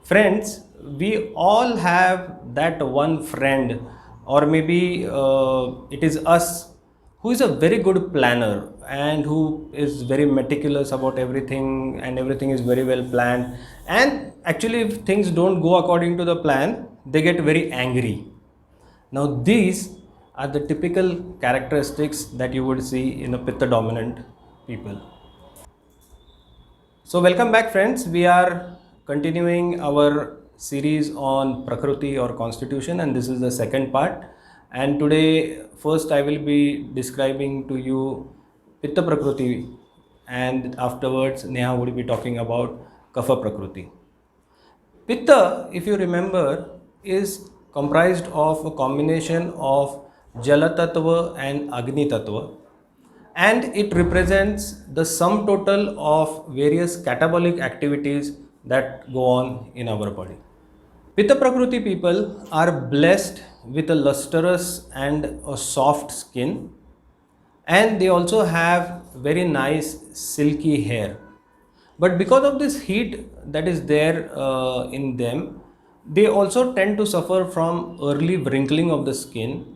Friends, we all have that one friend, or maybe it is us, who is a very good planner and who is very meticulous about everything, and everything is very well planned. And actually, if things don't go according to the plan, they get very angry. Now, these are the typical characteristics that you would see in a Pitta dominant people. So, welcome back, friends. We are continuing our series on Prakriti or Constitution, and this is the second part. And today, first, I will be describing to you Pitta Prakriti, and afterwards, Neha would be talking about Kapha Prakriti. Pitta, if you remember, is comprised of a combination of Jala Tattva and Agni Tattva, and it represents the sum total of various catabolic activities that go on in our body. Pitta Prakriti people are blessed with a lustrous and a soft skin, and they also have very nice silky hair. But because of this heat that is there in them, they also tend to suffer from early wrinkling of the skin,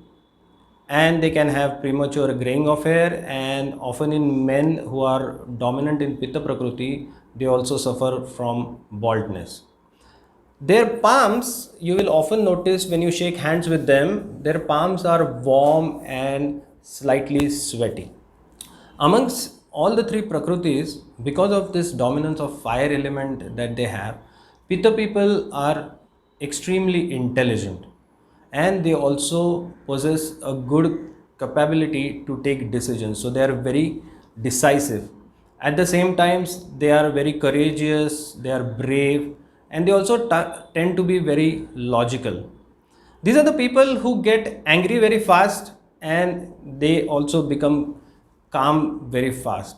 and they can have premature graying of hair, and often in men who are dominant in Pitta Prakriti, they also suffer from baldness. Their palms, you will often notice when you shake hands with them, their palms are warm and slightly sweaty. Amongst all the three Prakritis, because of this dominance of fire element that they have, Pitta people are extremely intelligent, and they also possess a good capability to take decisions. So they are very decisive. At the same times, they are very courageous, they are brave, and they also tend to be very logical. These are the people who get angry very fast, and they also become calm very fast.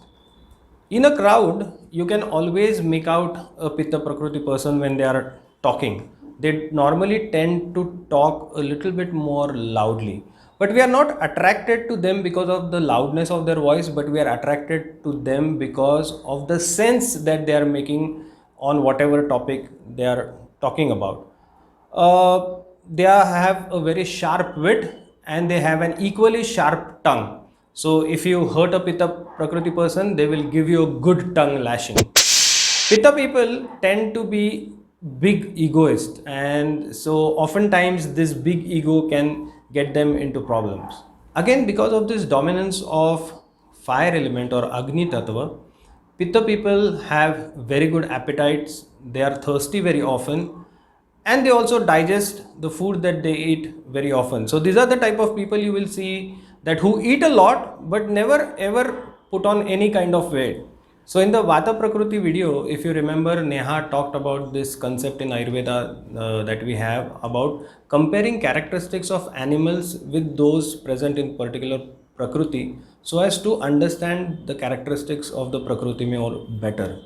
In a crowd, you can always make out a Pitta Prakriti person when they are talking. They normally tend to talk a little bit more loudly. But we are not attracted to them because of the loudness of their voice, but we are attracted to them because of the sense that they are making on whatever topic they are talking about. They have a very sharp wit, and they have an equally sharp tongue. So if you hurt a Pitta Prakriti person, they will give you a good tongue lashing. Pitta people tend to be big egoist, and so oftentimes this big ego can get them into problems. Again, because of this dominance of fire element or Agni Tattva, Pitta people have very good appetites, they are thirsty very often, and they also digest the food that they eat very often. So these are the type of people you will see that who eat a lot but never ever put on any kind of weight. So in the Vata Prakriti video, if you remember, Neha talked about this concept in Ayurveda that we have about comparing characteristics of animals with those present in particular Prakriti, so as to understand the characteristics of the Prakriti more better.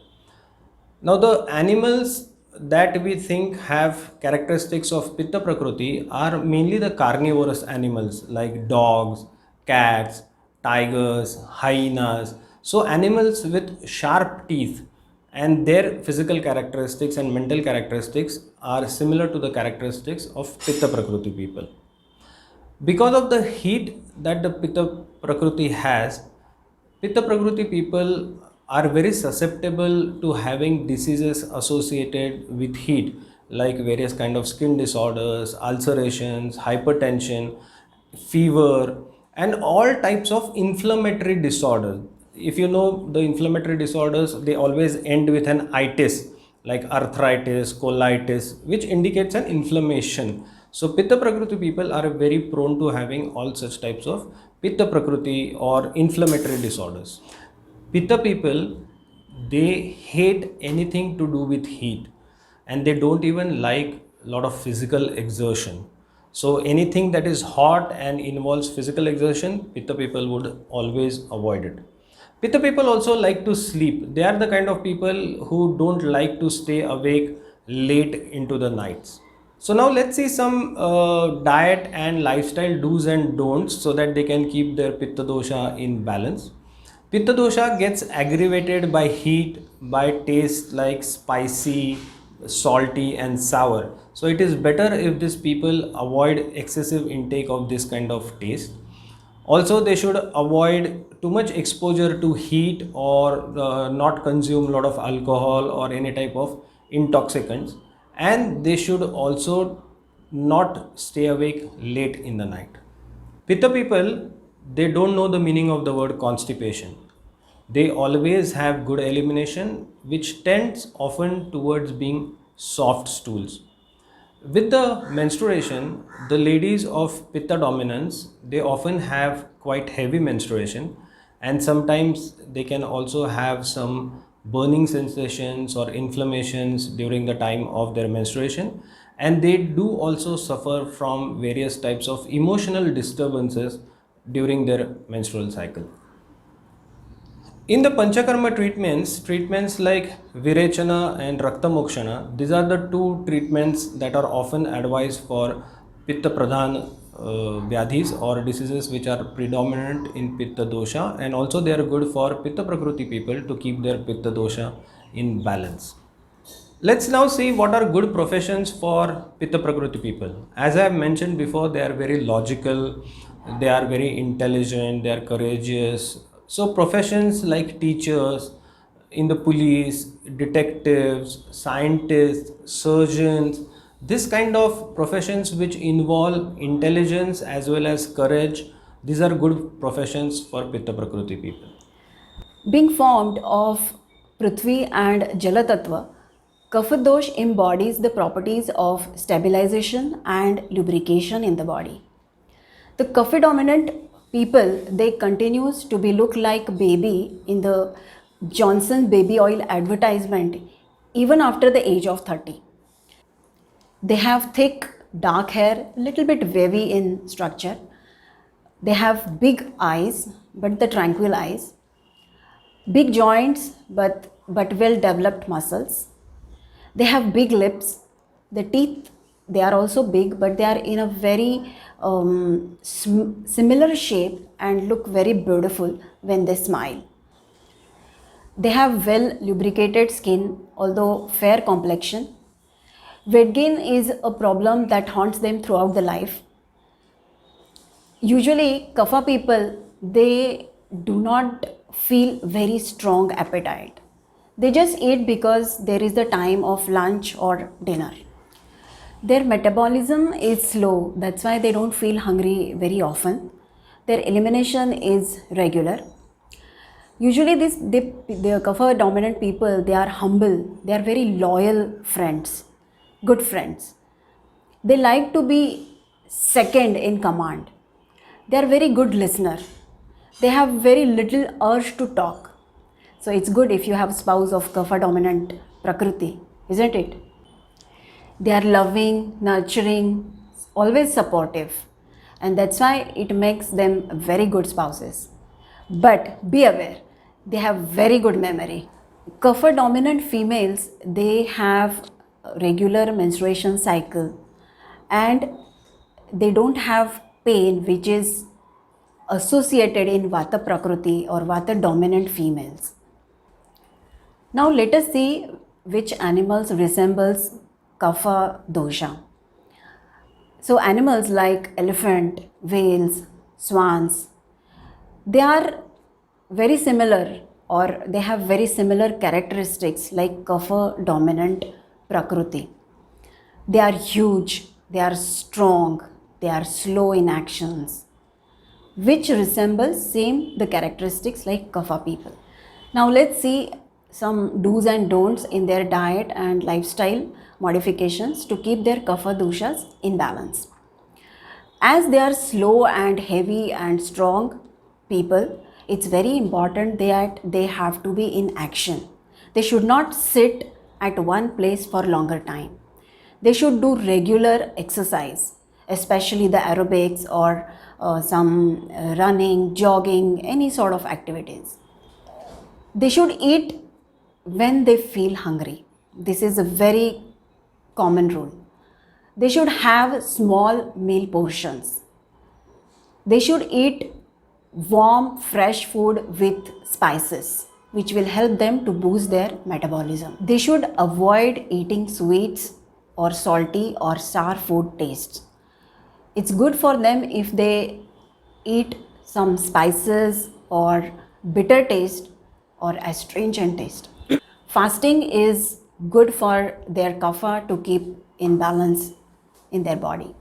Now, the animals that we think have characteristics of Pitta Prakriti are mainly the carnivorous animals like dogs, cats, tigers, hyenas. So, animals with sharp teeth, and their physical characteristics and mental characteristics are similar to the characteristics of Pitta Prakriti people. Because of the heat that the Pitta Prakriti has, Pitta Prakriti people are very susceptible to having diseases associated with heat, like various kind of skin disorders, ulcerations, hypertension, fever, and all types of inflammatory disorders. If you know the inflammatory disorders, they always end with an itis, like arthritis, colitis, which indicates an inflammation. So Pitta Prakriti people are very prone to having all such types of Pitta Prakriti or inflammatory disorders. Pitta people, they hate anything to do with heat, and they don't even like a lot of physical exertion. So anything that is hot and involves physical exertion, Pitta people would always avoid it. Pitta people also like to sleep. They are the kind of people who don't like to stay awake late into the nights. So now let's see some diet and lifestyle do's and don'ts so that they can keep their Pitta dosha in balance. Pitta dosha gets aggravated by heat, by taste like spicy, salty and sour. So it is better if these people avoid excessive intake of this kind of taste. Also, they should avoid too much exposure to heat, or not consume a lot of alcohol or any type of intoxicants. And they should also not stay awake late in the night. Pitta people, they don't know the meaning of the word constipation. They always have good elimination, which tends often towards being soft stools. With the menstruation, the ladies of Pitta dominance, they often have quite heavy menstruation, and sometimes they can also have some burning sensations or inflammations during the time of their menstruation, and they do also suffer from various types of emotional disturbances during their menstrual cycle. In the Panchakarma treatments, treatments like Virechana and Rakta Mokshana, these are the two treatments that are often advised for Pitta Pradhan Vyadhis, or diseases which are predominant in Pitta Dosha, and also they are good for Pitta Prakruti people to keep their Pitta Dosha in balance. Let's now see what are good professions for Pitta Prakruti people. As I have mentioned before, they are very logical, they are very intelligent, they are courageous. So professions like teachers, in the police, detectives, scientists, surgeons, this kind of professions which involve intelligence as well as courage, these are good professions for Pitta Prakruti people. Being formed of Prithvi and Jalatattva, Kapha dosh embodies the properties of stabilization and lubrication in the body. The Kapha dominant people, they continues to be look like baby in the Johnson baby oil advertisement even after the age of 30. They have thick dark hair, little bit wavy in structure. They have big eyes, but the tranquil eyes. Big joints, but well developed muscles. They have big lips. The teeth, they are also big, but they are in a very similar shape and look very beautiful when they smile. They have well lubricated skin, although fair complexion. Weight gain is a problem that haunts them throughout the life. Usually, Kapha people, they do not feel very strong appetite. They just eat because there is the time of lunch or dinner. Their metabolism is slow, that's why they don't feel hungry very often. Their elimination is regular. Usually the Kapha dominant people, they are humble, they are very loyal friends, good friends. They like to be second in command. They are very good listener. They have very little urge to talk. So it's good if you have spouse of Kapha dominant Prakriti, isn't it? They are loving, nurturing, always supportive, and that's why it makes them very good spouses. But be aware, they have very good memory. Kapha dominant females, they have regular menstruation cycle, and they don't have pain which is associated in Vata Prakriti or Vata dominant females. Now let us see which animals resembles Kapha dosha. So animals like elephant, whales, swans, they are very similar, or they have very similar characteristics like Kapha dominant Prakriti. They are huge, they are strong, they are slow in actions, which resembles same the characteristics like Kapha people. Now let's see some do's and don'ts in their diet and lifestyle modifications to keep their Kapha doshas in balance. As they are slow and heavy and strong people, it's very important that they have to be in action. They should not sit at one place for longer time. They should do regular exercise, especially the aerobics or some running, jogging, any sort of activities. They should eat when they feel hungry. This is a very common rule. They should have small meal portions. They should eat warm, fresh food with spices. which will help them to boost their metabolism. They should avoid eating sweets or salty or sour food tastes. It's good for them if they eat some spices or bitter taste or astringent taste. Fasting is good for their kapha to keep in balance in their body.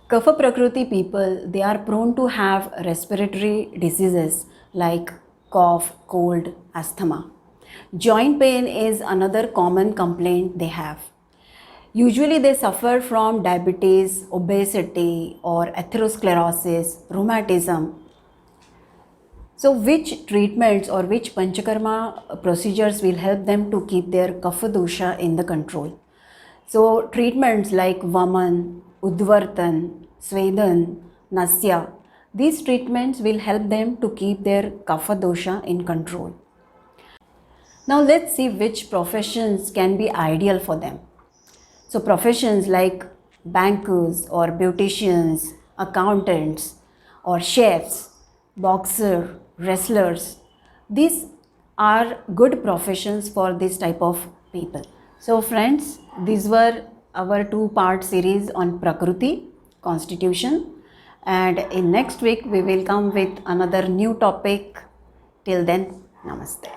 Kapha Prakriti people, they are prone to have respiratory diseases like cough, cold, asthma. Joint pain is another common complaint they have. Usually they suffer from diabetes, obesity or atherosclerosis, rheumatism. So which treatments or which panchakarma procedures will help them to keep their kapha dosha in the control? So treatments like Vaman, Udvartan, Svedan, Nasya, these treatments will help them to keep their kapha dosha in control. Now let's see which professions can be ideal for them. So professions like bankers or beauticians, accountants or chefs, boxer, wrestlers, these are good professions for this type of people. So friends, these were our 2-part series on Prakriti, constitution, and in next week we will come with another new topic. Till then, namaste.